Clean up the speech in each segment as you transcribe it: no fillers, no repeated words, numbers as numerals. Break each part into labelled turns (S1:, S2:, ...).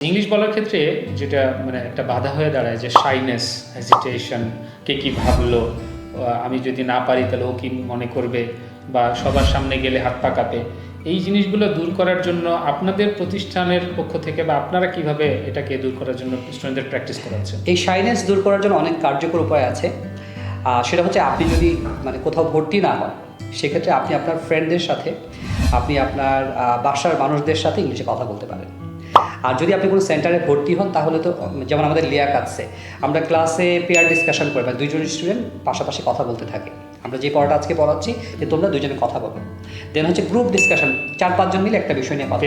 S1: English বলার ক্ষেত্রে যেটা মানে একটা বাধা হয়ে দাঁড়ায় যে শাইনেস, হেজিটেশন, কে কী ভাবলো, আমি যদি না পারি তাহলে ও কী মনে করবে, বা সবার সামনে গেলে হাত পা কাঁপে, এই জিনিসগুলো দূর করার জন্য আপনাদের প্রতিষ্ঠানের পক্ষ থেকে বা আপনারা কিভাবে এটাকে দূর করার জন্য স্টুডেন্টদের প্র্যাকটিস করাচ্ছেন?
S2: এই শাইনেস দূর করার জন্য অনেক কার্যকর উপায় আছে। সেটা হচ্ছে আপনি যদি কোথাও ভর্তি না হন, সেক্ষেত্রে আপনি আপনার ফ্রেন্ডদের সাথে, আপনি আপনার বাসার মানুষদের সাথে ইংলিশে কথা বলতে পারেন। আর যদি আপনি কোনো সেন্টারে ভর্তি হন তাহলে তো যেমন আমাদের লিয়াকাতসে আমরা ক্লাসে পেয়ার ডিসকাশন করি, বা দুইজন স্টুডেন্ট পাশাপাশি কথা বলতে থাকে। আমরা যে পড়াটা আজকে পড়াচ্ছি যে তোমরা দুইজনে কথা বলো। দেন হচ্ছে গ্রুপ ডিসকাশন, 4-5 জন মিলে একটা বিষয় নিয়ে কথা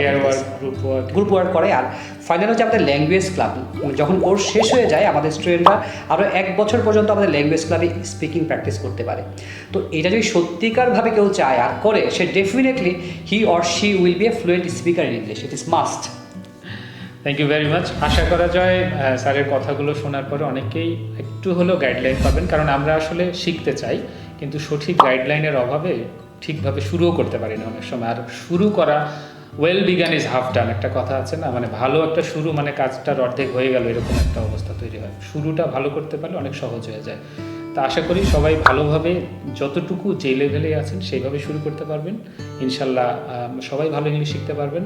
S2: গ্রুপ ওয়ার্ক করে। আর ফাইনাল হচ্ছে আমাদের ল্যাঙ্গুয়েজ ক্লাব। যখন কোর্স শেষ হয়ে যায় আমাদের স্টুডেন্টরা আরও 1 বছর পর্যন্ত আমাদের ল্যাঙ্গুয়েজ ক্লাবে স্পিকিং প্র্যাকটিস করতে পারে। তো এটা যদি সত্যিকারভাবে কেউ চায় আর করে, সে definitely he or she will be a fluent speaker in English. It is must.
S1: Thank you very much. আশা করা যায় স্যারের কথাগুলো শোনার পরে অনেকেই একটু হলেও গাইডলাইন পাবেন, কারণ আমরা আসলে শিখতে চাই কিন্তু সঠিক গাইডলাইনের অভাবে ঠিকভাবে শুরুও করতে পারি না অনেক সময়। আর শুরু করা, ওয়েল বিগান ইজ হাফ ডান, একটা কথা আছে না, মানে ভালো একটা শুরু মানে কাজটার অর্ধেক হয়ে গেল, এরকম একটা অবস্থা তৈরি হয়। শুরুটা ভালো করতে পারলে অনেক সহজ হয়ে যায়। তা আশা করি সবাই ভালোভাবে যতটুকু যে লেভেলে আছেন সেইভাবে শুরু করতে পারবেন। ইনশাল্লাহ সবাই ভালো ইংলিশ শিখতে পারবেন।